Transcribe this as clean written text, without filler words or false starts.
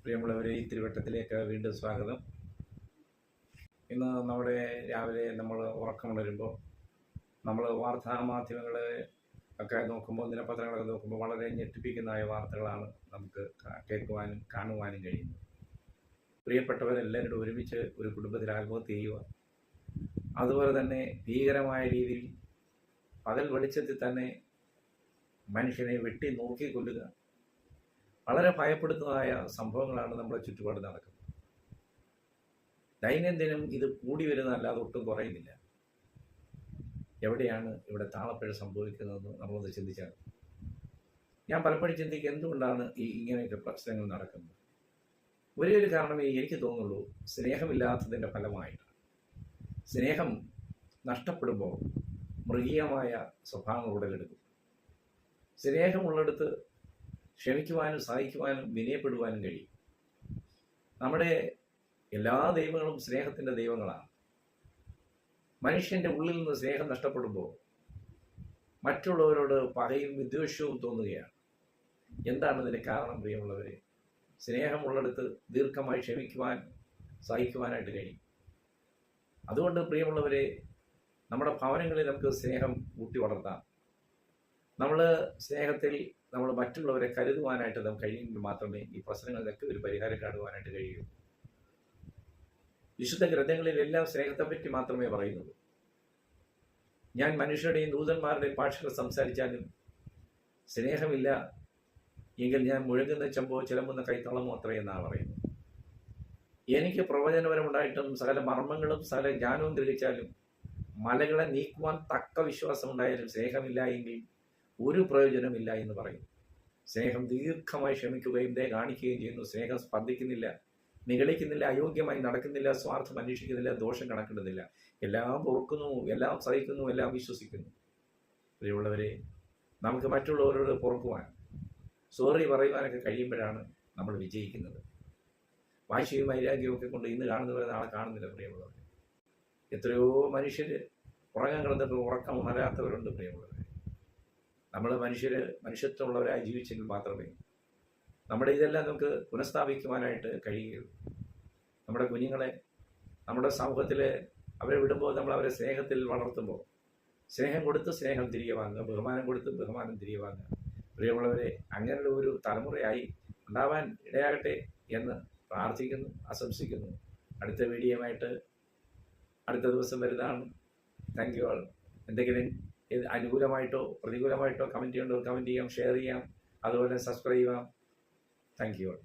പ്രിയമുള്ളവരെ, ഈ തിരുവട്ടത്തിലേക്ക് വീണ്ടും സ്വാഗതം. ഇന്ന് നമ്മുടെ രാവിലെ നമ്മൾ ഉറക്കമുണരുമ്പോൾ നമ്മൾ വാർത്താമാധ്യമങ്ങൾ ഒക്കെ നോക്കുമ്പോൾ, ദിനപത്രങ്ങളൊക്കെ നോക്കുമ്പോൾ വളരെ ഞെട്ടിപ്പിക്കുന്നതായ വാർത്തകളാണ് നമുക്ക് കേൾക്കുവാനും കാണുവാനും കഴിയുന്നത്. പ്രിയപ്പെട്ടവരെല്ലാവരും ഒരുമിച്ച് ഒരു കുടുംബത്തിൽ ആത്മഹത്യ ചെയ്യുക, അതുപോലെ തന്നെ ഭീകരമായ രീതിയിൽ പകൽ വെളിച്ചത്തിൽ തന്നെ മനുഷ്യനെ വെട്ടി നോക്കിക്കൊല്ലുക, വളരെ ഭയപ്പെടുത്തുന്നതായ സംഭവങ്ങളാണ് നമ്മുടെ ചുറ്റുപാട് നടക്കുന്നത്. ദൈനംദിനം ഇത് കൂടി വരുന്നതല്ലാതെ ഒട്ടും കുറയുന്നില്ല. എവിടെയാണ് ഇവിടെ താളപ്പിഴ സംഭവിക്കുന്നതെന്ന് നമ്മളൊന്ന് ചിന്തിച്ചാൽ, ഞാൻ പലപ്പോഴും ചിന്തിക്കുക, എന്തുകൊണ്ടാണ് ഇങ്ങനെയൊക്കെ പ്രശ്നങ്ങൾ നടക്കുന്നത്? ഒരേ ഒരു കാരണമേ എനിക്ക് തോന്നുള്ളൂ, സ്നേഹമില്ലാത്തതിൻ്റെ ഫലമായിട്ടാണ്. സ്നേഹം നഷ്ടപ്പെടുമ്പോൾ മൃഗീയമായ സ്വഭാവങ്ങൾ ഉടലെടുക്കും. സ്നേഹമുള്ളിടത്ത് ക്ഷമിക്കുവാനും സഹിക്കുവാനും വിനയപ്പെടുവാനും കഴിയും. നമ്മുടെ എല്ലാ ദൈവങ്ങളും സ്നേഹത്തിൻ്റെ ദൈവങ്ങളാണ്. മനുഷ്യൻ്റെ ഉള്ളിൽ നിന്ന് സ്നേഹം നഷ്ടപ്പെടുമ്പോൾ മറ്റുള്ളവരോട് പകയും വിദ്വേഷവും തോന്നുകയാണ്. എന്താണ് ഇതിന് കാരണം? പ്രിയമുള്ളവരെ, സ്നേഹമുള്ളിടത്ത് ദീർഘമായി ക്ഷമിക്കുവാൻ സഹിക്കുവാനായിട്ട് കഴിയും. അതുകൊണ്ട് പ്രിയമുള്ളവരെ, നമ്മുടെ ഭവനങ്ങളിൽ നമുക്ക് സ്നേഹം ഊട്ടി വളർത്താം. നമ്മൾ സ്നേഹത്തിൽ നമ്മൾ മറ്റുള്ളവരെ കരുതുവാനായിട്ട് നമുക്ക് കഴിയുമെങ്കിൽ മാത്രമേ ഈ പ്രശ്നങ്ങളിലൊക്കെ ഒരു പരിഹാരം കാണുവാനായിട്ട് കഴിയൂ. വിശുദ്ധ ഗ്രന്ഥങ്ങളിലെല്ലാം സ്നേഹത്തെപ്പറ്റി മാത്രമേ പറയുന്നുള്ളൂ. ഞാൻ മനുഷ്യരുടെയും ദൂതന്മാരുടെയും ഭാഷകൾ സംസാരിച്ചാലും സ്നേഹമില്ല എങ്കിൽ ഞാൻ മുഴങ്ങുന്ന ചെമ്പോ ചിലമ്പുന്ന കൈത്തളമോ അത്രയെന്നാണ് പറയുന്നത്. എനിക്ക് പ്രവചനപരമുണ്ടായിട്ടും സകല മർമ്മങ്ങളും സകല ജ്ഞാനവും ഗ്രഹിച്ചാലും മലകളെ നീക്കുവാൻ തക്ക വിശ്വാസമുണ്ടായാലും സ്നേഹമില്ല എങ്കിൽ ഒരു പ്രയോജനമില്ല എന്ന് പറയുന്നു. സ്നേഹം ദീർഘമായി ക്ഷമിക്കുകയും ദയ കാണിക്കുകയും ചെയ്യുന്നു. സ്നേഹം സ്പന്ദിക്കുന്നില്ല, നിഗളിക്കുന്നില്ല, അയോഗ്യമായി നടക്കുന്നില്ല, സ്വാർത്ഥം അന്വേഷിക്കുന്നില്ല, ദോഷം കണക്കിടുന്നില്ല. എല്ലാം ഓർക്കുന്നു, എല്ലാം സഹിക്കുന്നു, എല്ലാം വിശ്വസിക്കുന്നു. പ്രിയമുള്ളവരെ, നമുക്ക് മറ്റുള്ളവരോട് പൊറുക്കുവാൻ, സോറി പറയുവാനൊക്കെ കഴിയുമ്പോഴാണ് നമ്മൾ വിജയിക്കുന്നത്. വാശിയും വൈരാഗ്യവും ഒക്കെ കൊണ്ട് ഇന്ന് കാണുന്നവരെ നാളെ കാണുന്നില്ല. പ്രിയമുള്ളവരെ, എത്രയോ മനുഷ്യർ ഉറങ്ങാൻ കിടന്നിട്ട് ഉറക്കം ഉണരാത്തവരുണ്ട്. പ്രിയമുള്ളവരെ, നമ്മൾ മനുഷ്യത്വമുള്ളവരായി ജീവിച്ചെങ്കിൽ മാത്രമേ നമ്മുടെ ഇതെല്ലാം നമുക്ക് പുനഃസ്ഥാപിക്കുവാനായിട്ട് കഴിയുകയുള്ളൂ. നമ്മുടെ കുഞ്ഞുങ്ങളെ നമ്മുടെ സമൂഹത്തിൽ അവരെ വിടുമ്പോൾ നമ്മൾ അവരെ സ്നേഹത്തിൽ വളർത്തുമ്പോൾ, സ്നേഹം കൊടുത്ത് സ്നേഹം തിരികെ വാങ്ങുക, ബഹുമാനം കൊടുത്ത് ബഹുമാനം തിരികെ വാങ്ങുക. പ്രിയമുള്ളവരെ, അങ്ങനെയുള്ള ഒരു തലമുറയായി ഉണ്ടാവാൻ ഇടയാകട്ടെ എന്ന് പ്രാർത്ഥിക്കുന്നു, ആശംസിക്കുന്നു. അടുത്ത വീഡിയോയുമായിട്ട് അടുത്ത ദിവസം വരുന്നതാണ്. Thank you all. എന്തെങ്കിലും അനുകൂലമായിട്ടോ പ്രതികൂലമായിട്ടോ കമൻറ്റ് ചെയ്യേണ്ടോ കമൻറ്റ് ചെയ്യാം, ഷെയർ ചെയ്യാം, അതുപോലെ സബ്സ്ക്രൈബ് ചെയ്യാം. Thank you all.